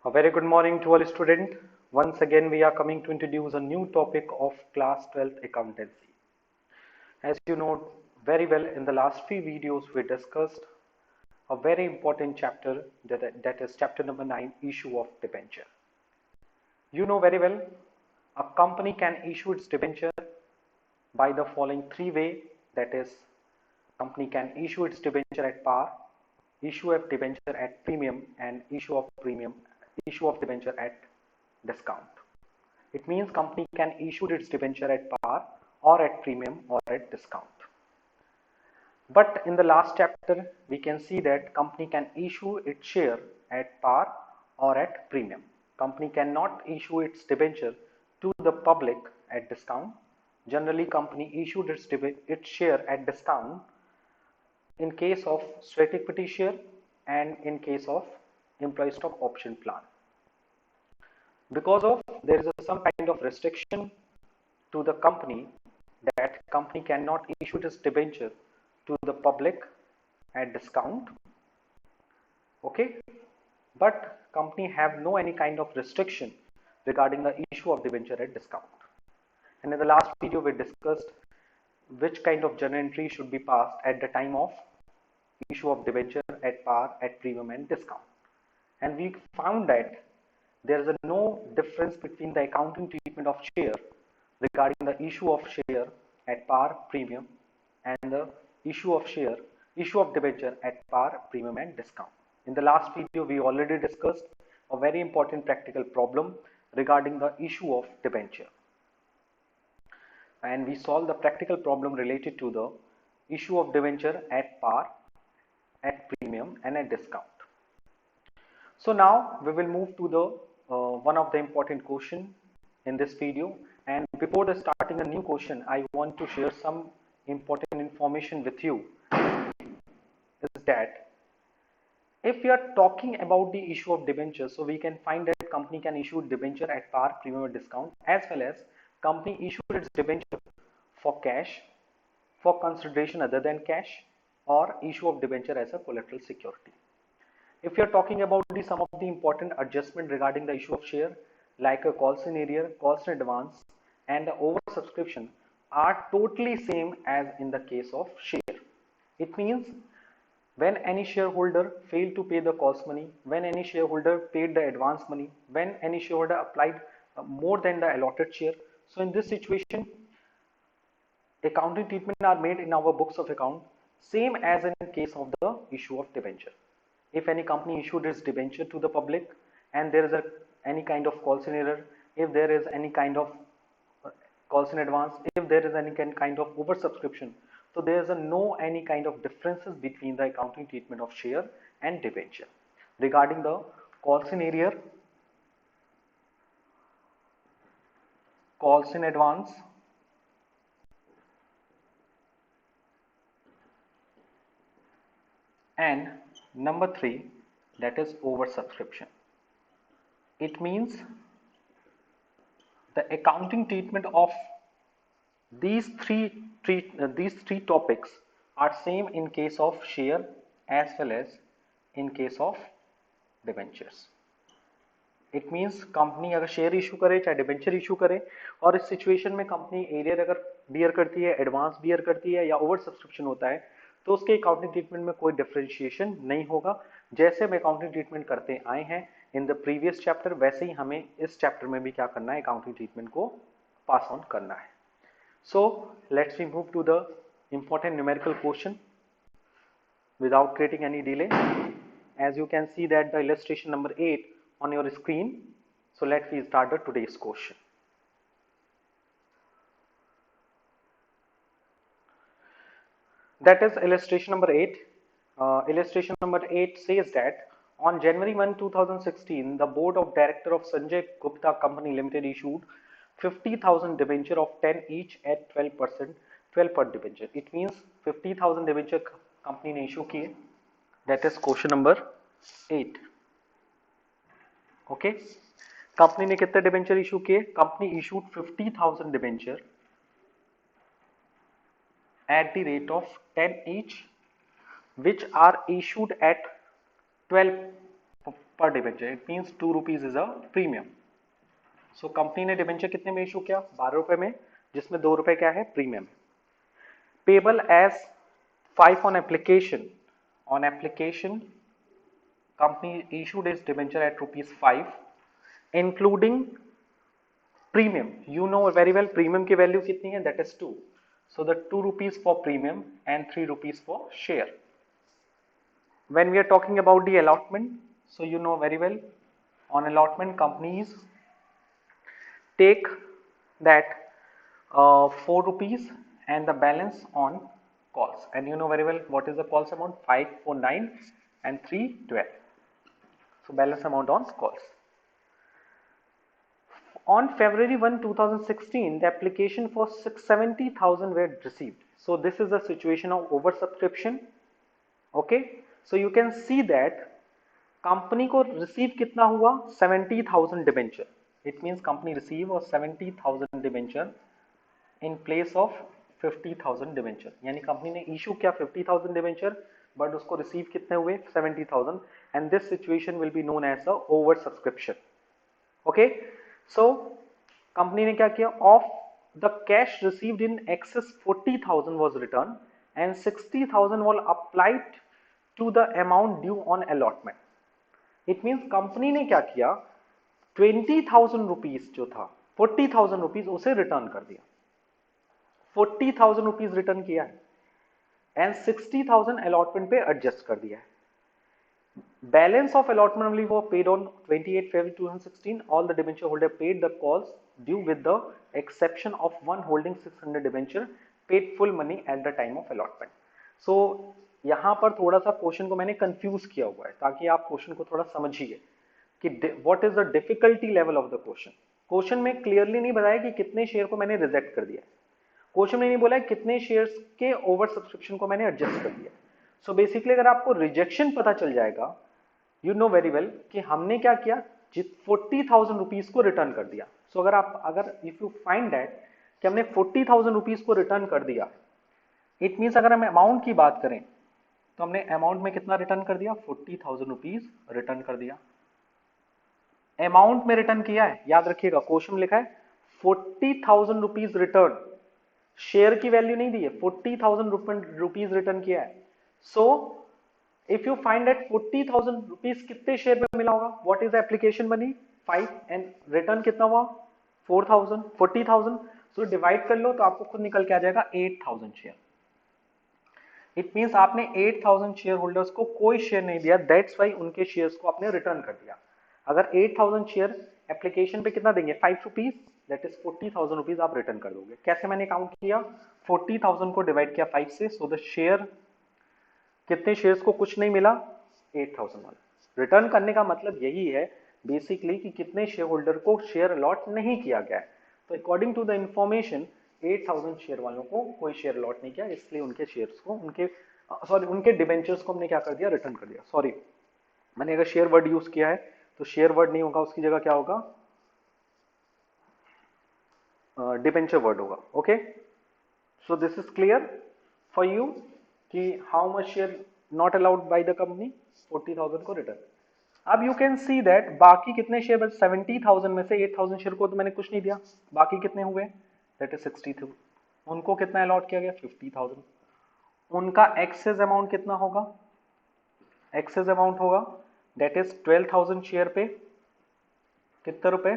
A very good morning to all students. Once again, we are coming to introduce a new topic of class 12th accountancy. As you know very well, in the last few videos, we discussed a very important chapter that is chapter number 9, issue of debenture. You know very well, a company can issue its debenture by the following three ways. That is, company can issue its debenture at par, issue of debenture at premium, and issue of debenture at discount. It means company can issue its debenture at par or at premium or at discount. But in the last chapter, we can see that company can issue its share at par or at premium. Company cannot issue its debenture to the public at discount. Generally, company issued its share at discount in case of sweat equity share and in case of employee stock option plan. Because of there is some kind of restriction to the company that company cannot issue this debenture to the public at discount. Okay, but company have no any kind of restriction regarding the issue of debenture at discount. And in the last video we discussed which kind of journal entry should be passed at the time of issue of debenture at par, at premium and discount. And we found that there is no difference between the accounting treatment of share regarding the issue of share at par, premium and the issue of debenture at par, premium and discount. In the last video, we already discussed a very important practical problem regarding the issue of debenture. And we solved the practical problem related to the issue of debenture at par, at premium and at discount. So now we will move to the one of the important question in this video, and before the starting a new question, I want to share some important information with you. Is that if we are talking about the issue of debenture, so we can find that company can issue debenture at par, premium or discount, as well as company issued its debenture for cash, for consideration other than cash, or issue of debenture as a collateral security. If you are talking about some of the important adjustment regarding the issue of share, like a calls in arrear, calls in advance, and the oversubscription are totally same as in the case of share. It means when any shareholder failed to pay the calls money, when any shareholder paid the advance money, when any shareholder applied more than the allotted share. So in this situation, accounting treatment are made in our books of account, same as in case of the issue of debenture. If any company issued its debenture to the public and there is any kind of calls in error, if there is any kind of calls in advance, if there is any kind of oversubscription, so there is no any kind of differences between the accounting treatment of share and debenture. Regarding the calls in arrear, calls in advance, and number 3, that is oversubscription. It means the accounting treatment of these three topics are same in case of share as well as in case of debentures. It means company अगर share issue करे चाहे debenture issue करे और इस situation में company arrear अगर beer करती है, एडवांस बियर करती है या ओवर सब्सक्रिप्शन होता है, तो उसके अकाउंटिंग ट्रीटमेंट में कोई डिफरेंशिएशन नहीं होगा. जैसे हम अकाउंटिंग ट्रीटमेंट करते आए हैं इन द प्रीवियस चैप्टर, वैसे ही हमें इस चैप्टर में भी क्या करना है, अकाउंटिंग ट्रीटमेंट को पास ऑन करना है. So let's we move to the important numerical question without creating any delay. As you can see that the illustration number 8 on your screen. So let's we start the today's question. That is illustration number 8. Illustration number 8 says that on January 1, 2016, the board of director of Sanjay Gupta Company Limited issued 50,000 debenture of 10 each at 12%, 12 per debenture. It means 50,000 debenture company ने issue किए. That is question number 8. Okay. Company ने कितने debenture issue किए? Company issued 50,000 debenture at the rate of 10 each, which are issued at 12 per debenture. It means 2 rupees is a premium. So company ने debenture कितने में issue किया? 12 रुपए में, जिसमें 2 रुपए क्या है? Premium. Payable as 5 on application. On application, company issued its debenture at rupees 5, including premium. You know very well premium की वैल्यू कितनी है? That is 2. So the 2 rupees for premium and 3 rupees for share. When we are talking about the allotment, so you know very well, on allotment companies take that 4 rupees and the balance on calls, and you know very well what is the calls amount? 5 for 9 and 3 12. So balance amount on calls. On February 1, 2016, the application for 670,000 were received. So this is the situation of oversubscription. Okay, so you can see that company को receive कितना हुआ? 70,000 debenture. It means company receive और 70,000 debenture in place of 50,000 debenture. यानी company ने issue किया 50,000 debenture, but उसको receive कितने हुए? 70,000. And this situation will be known as the over subscription. Okay, so company ने क्या किया? Of the cash received in excess 40,000 was returned and 60,000 was applied to the amount due on allotment. It means company ने क्या किया? 20,000 rupees जो था, 40,000 rupees उसे return कर दिया. 40,000 रुपीज रिटर्न किया है एंड 60,000 अलॉटमेंट पे एडजस्ट कर दिया है. बैलेंस ऑफ अलॉटमेंट ओनली वो paid on 28 February 2016. All the debenture holder paid the calls due with the exception of one holding 600 debenture paid full money at the time of allotment. So यहां पर थोड़ा सा question को मैंने confuse किया हुआ है ताकि आप क्वेश्चन को थोड़ा समझिए कि what is the difficulty level of the question. Question में क्लियरली नहीं बताया कि कितने शेयर को मैंने रिजेक्ट कर दिया. क्वेश्चन में नहीं बोला है कितने शेयर्स के ओवर सब्सक्रिप्शन को मैंने एडजस्ट कर दिया. सो बेसिकली अगर आपको रिजेक्शन पता चल जाएगा, यू नो वेरी वेल कि हमने क्या किया? 40,000 रुपीज को रिटर्न कर दिया. सो अगर इफ यू फाइंड दैट कि हमने 40,000 रुपीज को रिटर्न कर दिया, इट मीन्स अगर हम अमाउंट की बात करें तो हमने अमाउंट में कितना रिटर्न कर दिया? 40,000 रुपीज रिटर्न कर दिया. अमाउंट में रिटर्न किया है, याद रखिएगा क्वेश्चन में लिखा है 40,000 रुपीज रिटर्न. शेयर की वैल्यू नहीं दी है, 40,000 रुपीज रिटर्न किया है. So if you find that 40,000 rupees कितने शेयर में मिला होगा? What is the application money? 5 and return कितना हुआ? 40,000. सो डिवाइड कर लो तो आपको खुद निकल के आ जाएगा 8,000 शेयर. इट मीन्स आपने 8,000 शेयर होल्डर्स को कोई शेयर नहीं दिया, दैट्स वाई उनके शेयर्स को आपने रिटर्न कर दिया. अगर 8,000 शेयर एप्लीकेशन पे कितना देंगे? 5 रुपीज, दैट इज 40,000 रुपीज आप रिटर्न कर दोगे. कैसे मैंने काउंट किया? 40,000 को डिवाइड किया 5 से. सो द शेयर, कितने शेयर्स को कुछ नहीं मिला? 8,000 वाला. रिटर्न करने का मतलब यही है बेसिकली कि कितने शेयर होल्डर को शेयर अलॉट नहीं किया गया है. तो according to the information 8,000 share वालों को कोई शेयर अलॉट नहीं किया, इसलिए उनके शेयर्स को उनके डिबेंचर्स को हमने क्या कर दिया? रिटर्न कर दिया. सॉरी, मैंने अगर शेयर वर्ड यूज किया है तो शेयर वर्ड नहीं होगा, उसकी जगह क्या होगा? डिबेंचर वर्ड होगा. Okay, so this is clear for you कि how much share not allowed by the company? 40,000 को रिटर्न. अब यू कैन सी दैट बाकी कितने शेयर? 70,000 में से 8,000 शेयर को तो मैंने कुछ नहीं दिया, बाकी कितने हुए? That is 62. उनको कितना अलॉट किया गया? 50,000. उनका एक्सेस अमाउंट कितना होगा? एक्सेस अमाउंट होगा दैट इज 12,000 शेयर पे कितने रुपए?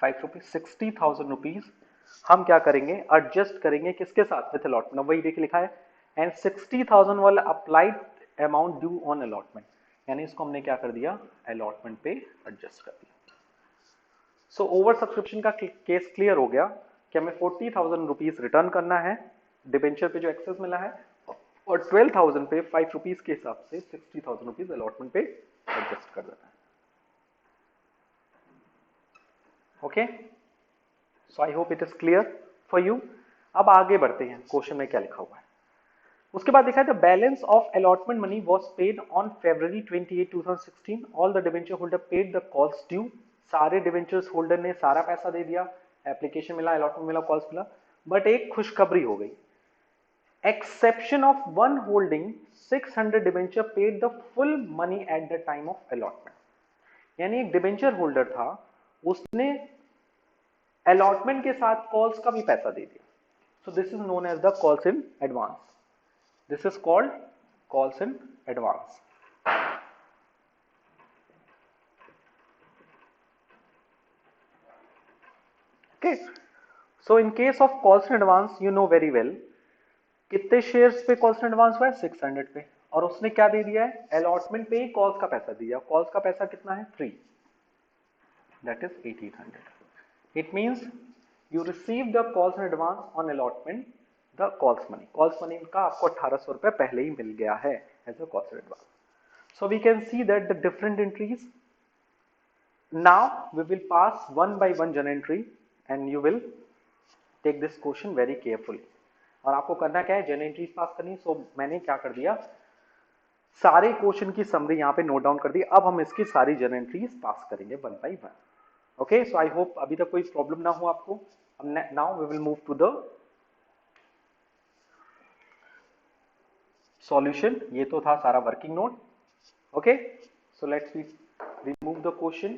5 रुपीज. 60,000 रुपीज हम क्या करेंगे? एडजस्ट करेंगे किसके साथ? With allotment. वही देखिए लिखा है एंड 60,000 वाला applied amount due on allotment, यानी इसको हमने क्या कर दिया? अलॉटमेंट पे एडजस्ट कर दिया. सो ओवर सब्सक्रिप्शन का केस क्लियर हो गया कि हमें 40,000 रुपीज रिटर्न करना है डिबेंचर पे जो एक्सेस मिला है, और 12,000 पे 5 रुपीज के हिसाब से 60,000 रुपीज अलॉटमेंट पे एडजस्ट कर देना है. Okay, so I hope it is clear for you. अब आगे बढ़ते हैं, क्वेश्चन में क्या लिखा हुआ है. उसके बाद लिखा है the balance of allotment money was paid on February 28, 2016. All the debenture holder paid the calls due. सारे डिबेंचर्स होल्डर ने सारा पैसा दे दिया, एप्लीकेशन मिला, अलॉटमेंट मिला, कॉल्स मिला. बट एक खुशखबरी हो गई, exception of one holding 600 debenture paid the full money at the time of allotment. यानी एक डिबेंचर होल्डर था, उसने अलॉटमेंट के साथ कॉल्स का भी पैसा दे दिया। So this is known as the calls in advance. This is called calls in advance. Okay, so in case of calls in advance you know very well कितने शेयर्स पे कॉल्स इन एडवांस हुआ है, 600 पे, और उसने क्या दे दिया है, अलॉटमेंट पे ही कॉल्स का पैसा दिया। कॉल्स का पैसा कितना है, 3, that is 1800। It means you receive the calls in advance on allotment the calls money का आपको 1800 रुपए पहले ही मिल गया है as a calls in advance। So we can see that the different entries, now we will pass one by one journal entry and you will take this question very carefully। और आपको करना क्या है, journal entries पास करनी। सो मैंने क्या कर दिया, सारे क्वेश्चन की समरी यहाँ पे नोट डाउन कर दी। अब हम इसकी सारी journal entries पास करेंगे one by one. Okay, so I hope अभी तक कोई प्रॉब्लम ना हो आपको। Now we will move to the solution। ये तो था सारा working note. Okay, so let's remove the question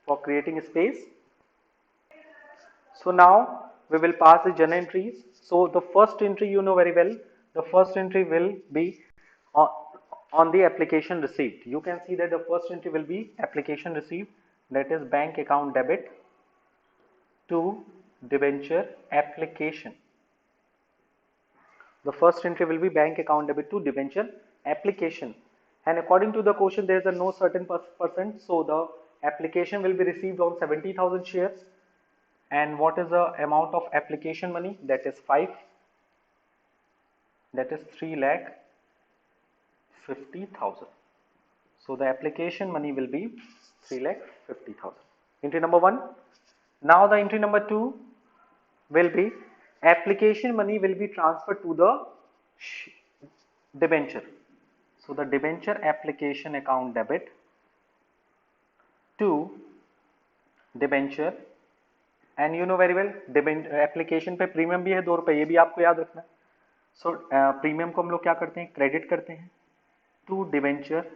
for creating space। So now we will pass the journal entries। So the first entry you know very well, the first entry will be on the application received। You can see that the first entry will be application received, that is bank account debit to debenture application। The first entry will be bank account debit to debenture application, and according to the question there is a no certain percent, so the application will be received on 70,000 shares। And what is the amount of application money, that is 5, that is 3,50,000। so the application money will be 3,50,000, entry number 1। Now the entry number 2 will be application money will be transferred to the debenture। So the debenture application account debit to debenture, and you know very well application पे premium भी है 2 रुपए, ये भी आपको याद रखना है। सो प्रीमियम को हम लोग क्या करते हैं, क्रेडिट करते हैं to debenture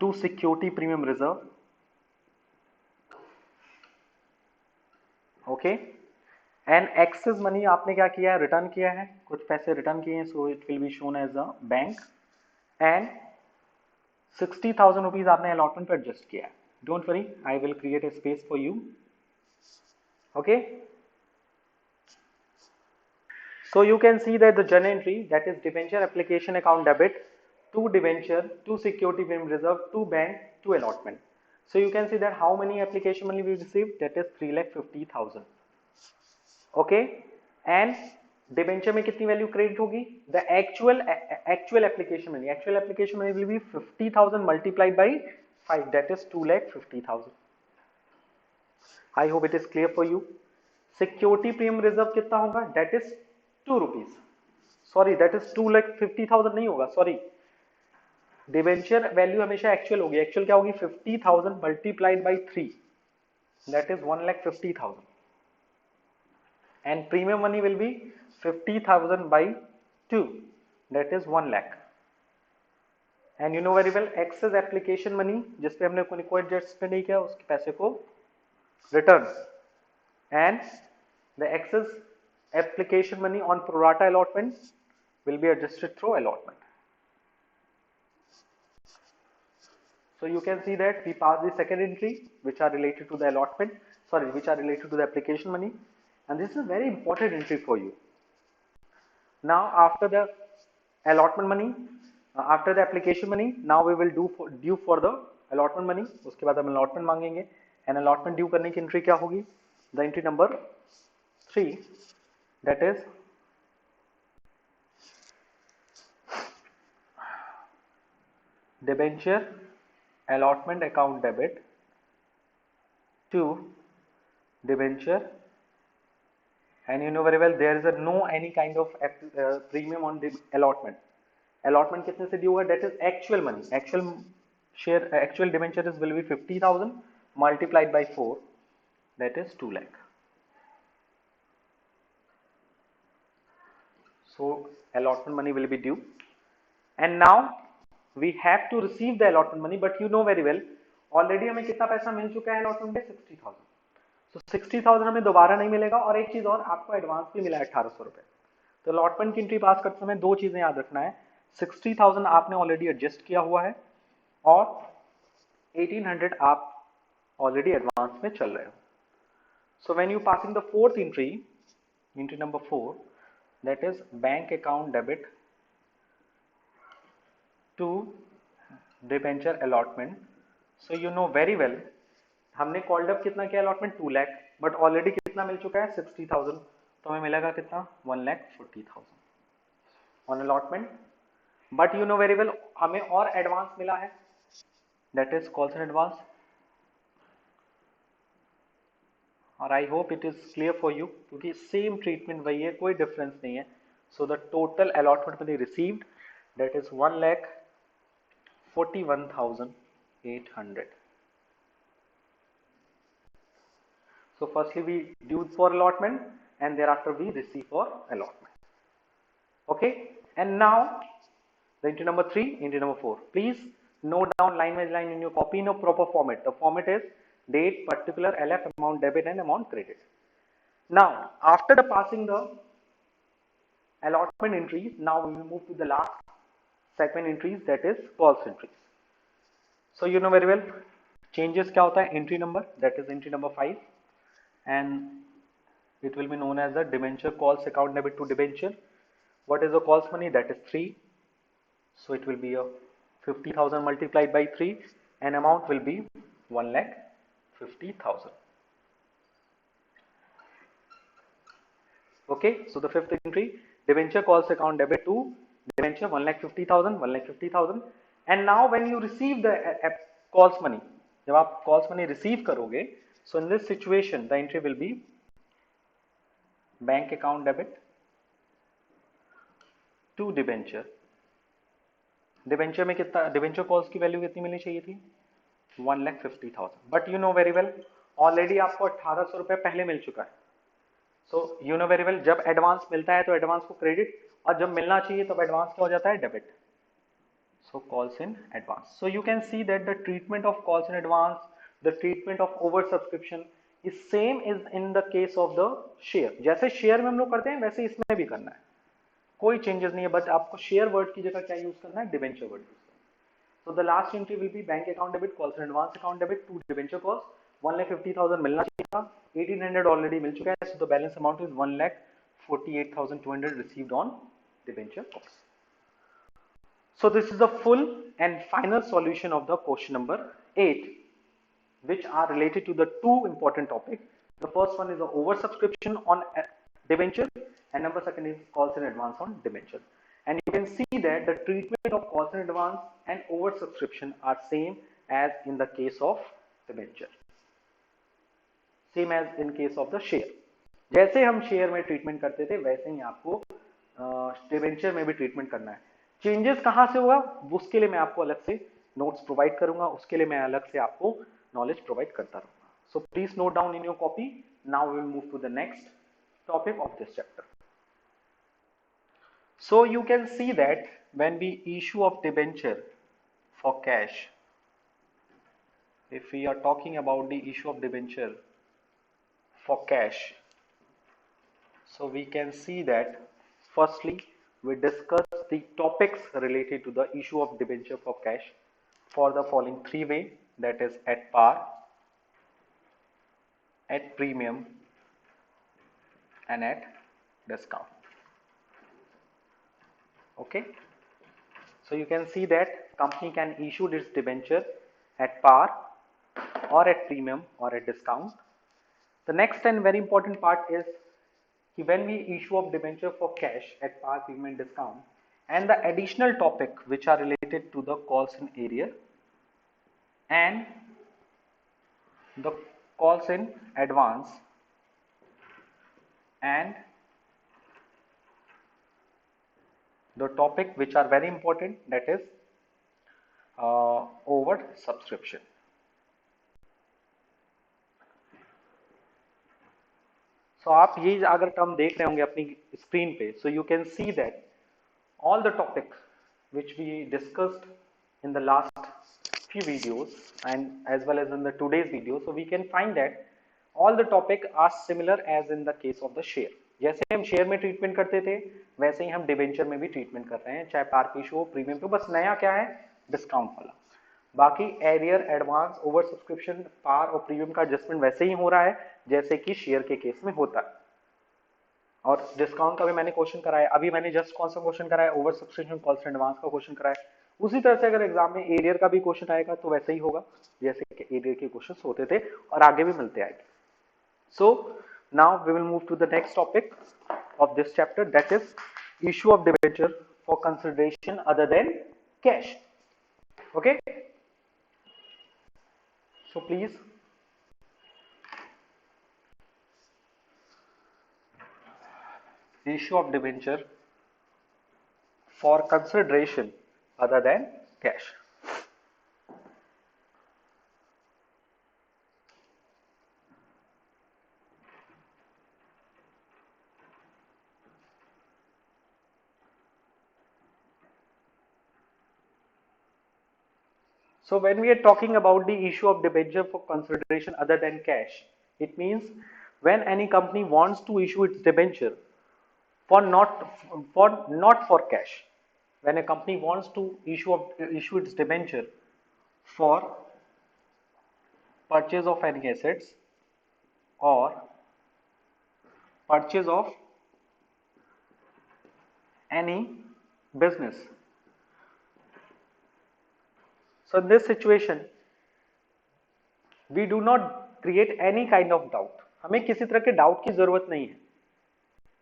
to security premium reserve. Okay, and excess money आपने क्या किया है, रिटर्न किया है, कुछ पैसे रिटर्न किए हैं, so it will be shown as a bank. And 60,000 rupees आपने अलॉटमेंट पे एडजस्ट किया है। Don't worry, I will create a space for you. Okay, so you can see that the journal entry, that is debenture application account debit to debenture to security premium reserve to bank to allotment। so you can see that how many application money we received, that is 3,50,000। okay, and debenture में कितनी value credit होगी, the actual application money will be 50,000 multiplied by 5, that is 2,50,000। I hope it is clear for you। Security premium reserve कितना होगा, that is 2 rupees, sorry that is 2,50,000 नहीं होगा, sorry, debenture value हमेशा actual होगी। Actual क्या होगी, 50,000 multiplied by 3, that is 1,50,000। and premium money will be 50,000 by 2, that is 1 lakh। and you know very well excess application money जिसपे हमने कोई adjustment नहीं किया, उसके पैसे को return. and the excess application money on pro rata allotment will be adjusted through allotment। so you can see that we pass the second entry which are related to the allotment, sorry, which are related to the application money, and this is a very important entry for you। now after the allotment money, after the application money, now we will due for the allotment money। उसके बाद हम allotment मांगेंगे, and allotment due करने की entry क्या होगी, the entry number 3, that is debenture allotment account debit to debenture, and you know very well there is a no any kind of premium on the allotment। allotment कितने से due है, that is actual money, actual share, actual debentures will be 50,000 multiplied by 4, that is 2 lakh। So allotment money will be due, and now we have to receive the allotment money, but you know very well already हमें कितना पैसा मिल चुका है allotment में 60,000. So 60,000 हमें दोबारा नहीं मिलेगा, और एक चीज और, आपको एडवांस भी मिला है 1800 रुपए. तो अलॉटमेंट की एंट्री पास करते समय दो चीजें याद रखना है. 60,000 आपने ऑलरेडी एडजस्ट किया हुआ है, और 1800 आप ऑलरेडी एडवांस में चल रहे हो. So when you passing the fourth entry, entry number 4, that is bank account debit to debenture allotment. So you know very well, हमने कॉल्ड अप कितना किया अलॉटमेंट 2 लाख, बट ऑलरेडी कितना मिल चुका है 60,000, तो हमें मिलेगा कितना 1,40,000 on allotment. But you know very well हमें और एडवांस मिला है, that is calls an advance, और I hope it is clear for you, क्योंकि सेम ट्रीटमेंट वही है, कोई डिफरेंस नहीं है. So the total allotment money received, that is 1,41,800. So firstly we due for allotment, and thereafter we receive for allotment. Okay, and now the entry number 3, entry number 4. Please note down line by line in your copy in a proper format. The format is date, particular, LF, amount debit and amount credit. Now after the passing the allotment entries, now we will move to the last segment entries, that is calls entries. So you know very well changes क्या होता है, entry number, that is entry number 5, and it will be known as the debenture calls account debit to debenture. What is the calls money? That is 3. So it will be a 50,000 multiplied by 3, and amount will be 1,50,000. Okay, so the fifth entry, debenture calls account debit to debenture 1,50,000, 1,50,000. And now when you receive the calls money, जब आप calls money receive करोगे, so in this situation the entry will be bank account debit to debenture. Debenture में कितना, debenture calls की value कितनी मिलनी चाहिए थी 1,50,000, but you know very well already आपको 1,800 रुपए पहले मिल चुका है. So you know very well जब एडवांस मिलता है तो एडवांस को क्रेडिट, और जब मिलना चाहिए तब एडवांस क्या हो जाता है debit. So calls in advance. So you can see that the treatment of calls in advance, the treatment of over subscription is same is in the case of the share. जैसे share में हम लोग करते हैं वैसे इसमें भी करना है, कोई चेंजेस नहीं है, बट आपको शेयर वर्ड की जगह क्या यूज करना है, डिबेंचर वर्ड यूज करना है. So the last entry will be bank account debit calls and advance account debit to debenture calls. 1,50,000 मिलना चाहिए था, 1,800 ऑलरेडी मिल चुका है, so the balance amount is 1,48,200 received on debenture calls. So this is the full and final solution of the question number 8, which are related to the two important topics. The first one is the oversubscription on debenture, and number second is calls in advance on debenture. And you can see that the treatment of calls in advance and oversubscription are same as in the case of debenture, same as in case of the share. जैसे हम share में treatment करते थे वैसे ही आपको debenture में भी treatment करना है. चेंजेस कहां से होगा उसके लिए मैं आपको अलग से नोट्स प्रोवाइड करूंगा, उसके लिए मैं अलग से आपको नॉलेज प्रोवाइड करता रहूंगा. So please note down in your copy. Now we will move to the next topic of this chapter. So you can see that when we issue of debenture for cash, if we are talking about the issue of debenture for cash, so we can see that firstly we discuss the topics related to the issue of debenture for cash for the following three way, that is at par, at premium and at discount. Okay, so you can see that company can issue this debenture at par or at premium or at discount. The next and very important part is when we issue of debenture for cash at par, premium and discount, and the additional topic which are related to the calls in arrear and the calls in advance and the topic which are very important, that is over subscription. सो आप ये अगर term देख रहे होंगे अपनी screen पे, so you can see that all the topics which we discussed in the last few videos and as well as in the today's video, so we can find that all the topic are similar as in the case of the share. जैसे हम share में treatment करते थे वैसे ही हम debenture में भी treatment कर रहे हैं, चाहे पार पे इशू हो प्रीमियम पे, बस नया क्या है, डिस्काउंट वाला। बाकी एरियर, एडवांस, ओवर सब्सक्रिप्शन, पार और प्रीमियम का एडजस्टमेंट वैसे ही हो रहा है जैसे कि शेयर के केस में होता है। और डिस्काउंट का भी मैंने क्वेश्चन कराया, अभी मैंने जस्ट कौन सा क्वेश्चन कराया, ओवर सब्सक्रिप्शन, कॉस्ट एडवांस का क्वेश्चन कराया। उसी तरह से अगर एग्जाम में एरियर का भी क्वेश्चन आएगा तो वैसे ही होगा जैसे कि एरियर के क्वेश्चन होते थे और आगे भी मिलते आएंगे। So now we will move to the next topic of this chapter, that is issue of debenture for consideration other than cash. Okay, so please issue of debenture for consideration other than cash. So when we are talking about the issue of debenture for consideration other than cash, it means when any company wants to issue its debenture for not for cash. When a company wants to issue its debenture for purchase of any assets or purchase of any business. So in this situation, we do not create any kind of doubt. हमें किसी तरह के doubt की जरूरत नहीं है।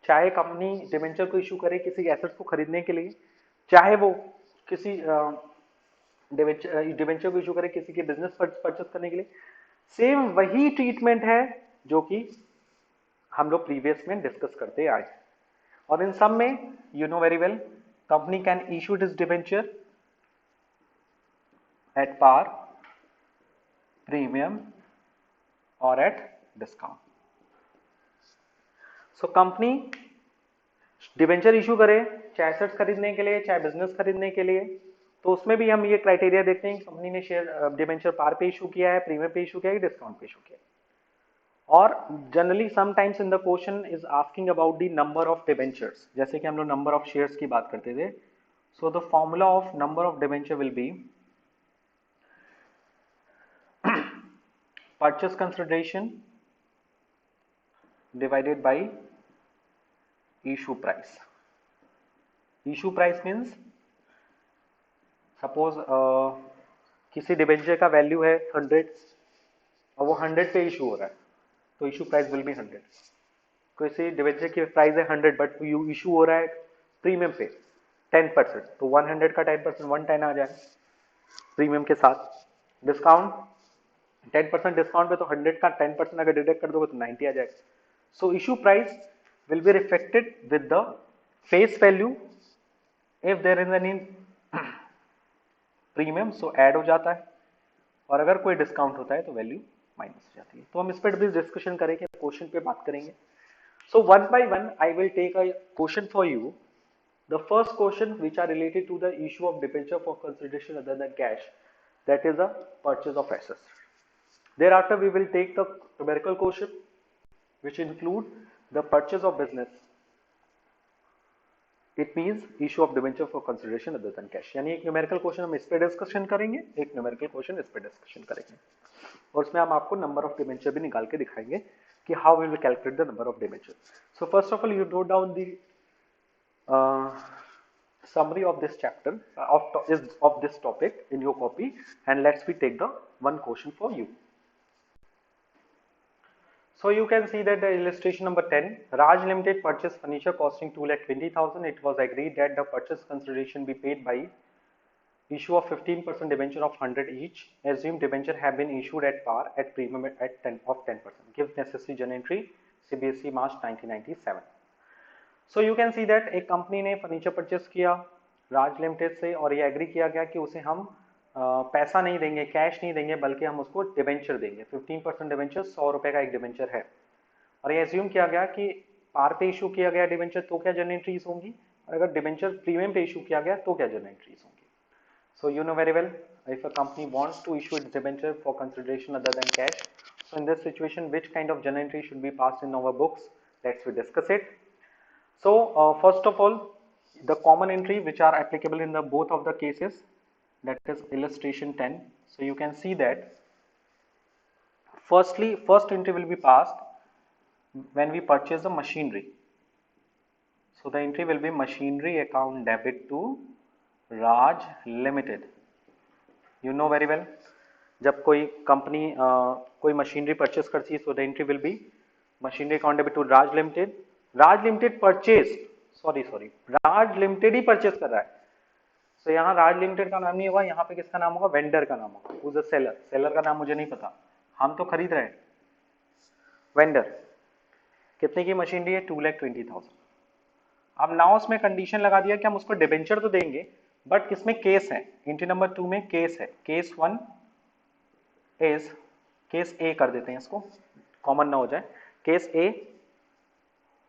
चाहे company debenture को इशू करे किसी एसेट्स को खरीदने के लिए, चाहे वो किसी डिबेंचर को इशू करे किसी के बिजनेस परचेस करने के लिए, सेम वही ट्रीटमेंट है जो कि हम लोग प्रीवियस में डिस्कस करते आए। और इन सब में you know very well, company can issue this debenture at par, premium और at discount. So company debenture issue करे चाहे एसेट्स खरीदने के लिए चाहे बिजनेस खरीदने के लिए, तो उसमें भी हम ये क्राइटेरिया देखते हैं कि कंपनी ने शेयर डिबेंचर पार पे इशू किया है, प्रीमियम पे इशू किया है, डिस्काउंट पे इशू किया है। और generally sometimes in the question is asking about the number of debentures, जैसे कि हम लोग नंबर ऑफ शेयर्स की बात करते थे। So the formula of number of debenture will B purchase consideration divided by issue price. Issue price means suppose किसी debenture का वैल्यू है 100 और वो 100 पे इशू हो रहा है तो इशू प्राइस विल बी 100। किसी डिबेंचर की प्राइस है 100 बट इशू हो रहा है प्रीमियम पे 10%, तो 100 का 10% 110 आ जाएगा प्रीमियम के साथ। डिस्काउंट 10% डिस्काउंट पे तो 100 का 10% अगर डिडक्ट कर दोगे तो 90 आ जाएगा। So issue price will be reflected with the face value, if there is any premium so add हो जाता है, और अगर कोई डिस्काउंट होता है तो वैल्यू माइनस हो जाती है। तो हम इस पर भी डिस्कशन करेंगे, क्वेश्चन पे बात करेंगे। So one by one I will take a question for you. The first question which are related to the issue of debenture for consideration other than cash, that is the purchase of assets. Thereafter, we will take the numerical question, which include the purchase of business. It means issue of debenture for consideration other than cash. यानी एक numerical question हम इस पे discussion करेंगे, एक numerical question इस पे discussion करेंगे, और उसमें हम आपको number of debenture भी निकाल के दिखाएंगे कि how we will calculate the number of debenture. So first of all, you note down the summary of this chapter of this topic in your copy, and let's we take the one question for you. So you can see that the illustration number 10, Raj Limited purchased furniture costing 2,20,000. It was agreed that the purchase consideration be paid by issue of 15% debenture of 100 each. Assume debenture have been issued at par at premium at 10%. Give necessary journal entry CBSE March 1997. So you can see that एक company ने furniture purchase किया राज limited से, और ये agree किया गया कि उसे हम पैसा नहीं देंगे, कैश नहीं देंगे, बल्कि हम उसको डिबेंचर देंगे। 15% डिबेंचर, 100 रुपए का एक डिबेंचर है, और ये एज्यूम किया गया कि पार पे इशू किया गया डिबेंचर तो क्या जनरल एंट्रीज होंगी, और अगर डिबेंचर प्रीमियम पे इशू किया गया तो क्या जनरल एंट्रीज होंगी. So you know very well, if a company wants to issue its debenture for consideration other than cash, so in this situation, which kind of journal entry should be passed in our books? Let's we discuss it. So first of all, the common entry which are applicable in the both of the cases, that is illustration 10. So you can see that first entry will be passed when we purchase the machinery. So the entry will be machinery account debit to Raj Limited. You know very well, जब कोई company कोई machinery purchase करती है, so the entry will be machinery account debit to Raj limited. Raj limited purchase, sorry Raj limited ही purchase कर रहा है. सो यहाँ राज लिमिटेड का नाम नहीं होगा, यहाँ पे किसका नाम होगा, वेंडर का नाम होगा. Who is the seller, seller का नाम मुझे नहीं पता, हम तो खरीद रहे हैं. वेंडर कितने की मशीनरी है, 2,20,000. अब नाउ उसमें कंडीशन लगा दिया कि हम उसको डिबेंचर तो देंगे, बट किसमें केस है, एंट्री नंबर 2 में केस है. केस 1 इज, केस ए कर देते हैं इसको, कॉमन ना हो जाए. Case A,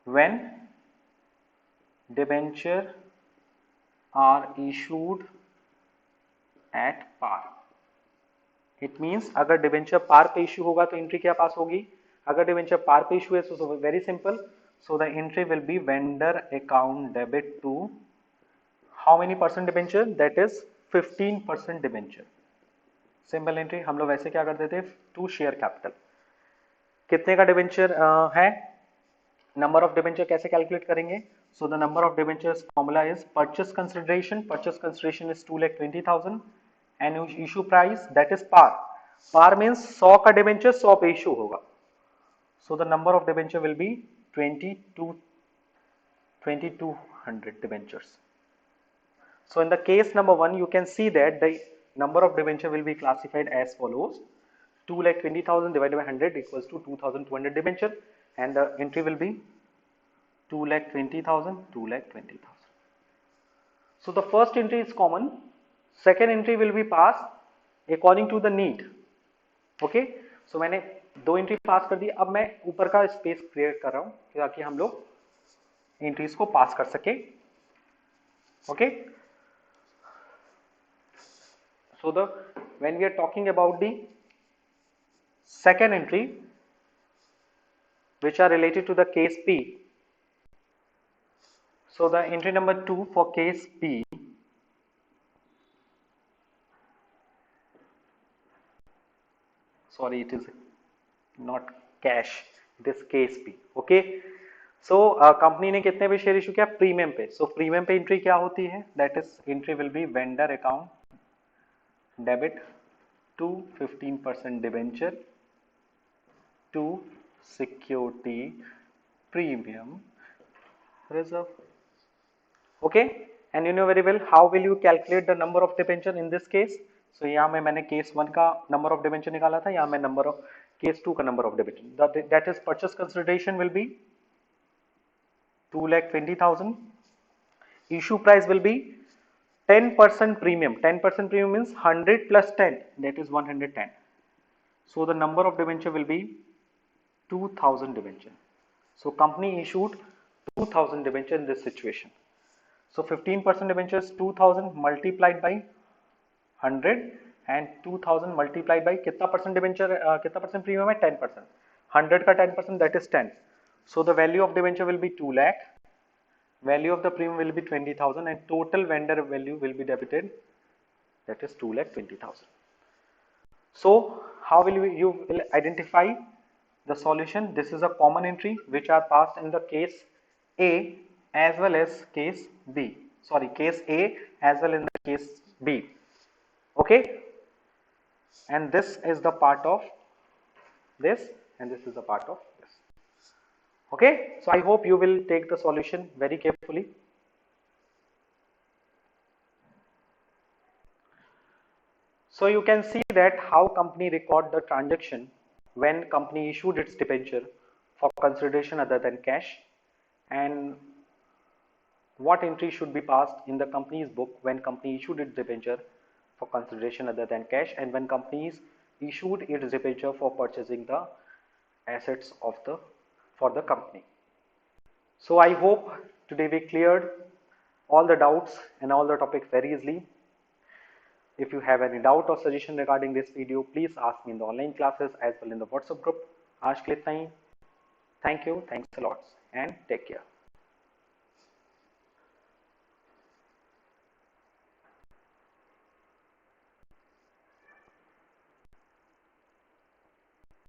when debenture are issued at par. It means अगर डिबेंचर पार पे इशू होगा तो एंट्री क्या पास होगी, अगर डिबेंचर पार पे इशू है तो very simple, so the entry will be vendor account debit to how many percent debenture, that is 15% debenture. Simple entry. हम लोग वैसे क्या कर देते हैं, टू शेयर कैपिटल. कितने का डिबेंचर है, नंबर ऑफ डिबेंचर कैसे कैलकुलेट करेंगे. So the number of debentures formula is purchase consideration is 2,20,000 and issue price that is par. Par means 100 का डिबेंचर 100 पे इशू होगा. So the number of debenture will be 2200 debentures. So in the case number 1, you can see that the number of debenture will be classified as follows: 2,20,000 divided by 100 equals to 2,200 debenture, and the entry will be 2,20,000, 2,20,000. So the first entry is common. Second entry will be passed according to the need. Okay? So मैंने दो entry पास कर दी. अब मैं ऊपर का space create कर रहा हूं ताकि हम लोग एंट्रीज को पास कर सके. Okay. So when we are talking about the second entry which are related to the case P, so the entry number 2 for case P, sorry it is not cash, it is case P. Okay. So company ने कितने पे share issue किया, premium पे. सो premium पे entry क्या होती है, that is entry will be vendor account debit to 15% debenture to security premium reserve. Okay, and you know very well how will you calculate the number of debenture in this case. So यहाँ में मैंने case 1 का number of debenture निकाला था, यहाँ मैं number of case 2 का number of debenture, that is purchase consideration will be 2,20,000. Issue price will B 10% premium. 10% premium means 100 plus 10, that is 110. So the number of debenture will be 2,000 debenture. So company issued 2,000 debenture in this situation. So 15% debenture is 2,000 multiplied by 100 and 2,000 multiplied by कितना percent debenture, कितना percent premium है, 10%. 100 का 10% that is 10. So the value of debenture will be 2 lakh. Value of the premium will be 20,000 and total vendor value will be debited, that is 2,20,000. So how will you will identify the solution? This is a common entry which are passed in the case A as well as case B. Sorry, case A as well in the case B. Okay, and this is the part of this and this is the part of this. Okay, so I hope you will take the solution very carefully. So you can see that how company record the transaction when company issued its debenture for consideration other than cash, and what entry should be passed in the company's book when company issued its debenture for consideration other than cash, and when companies issued its debenture for purchasing the assets of the for the company. So I hope today we cleared all the doubts and all the topics very easily. If you have any doubt or suggestion regarding this video, please ask me in the online classes as well in the WhatsApp group. आज के लिए इतना ही. Thank you, thanks a lot and take care.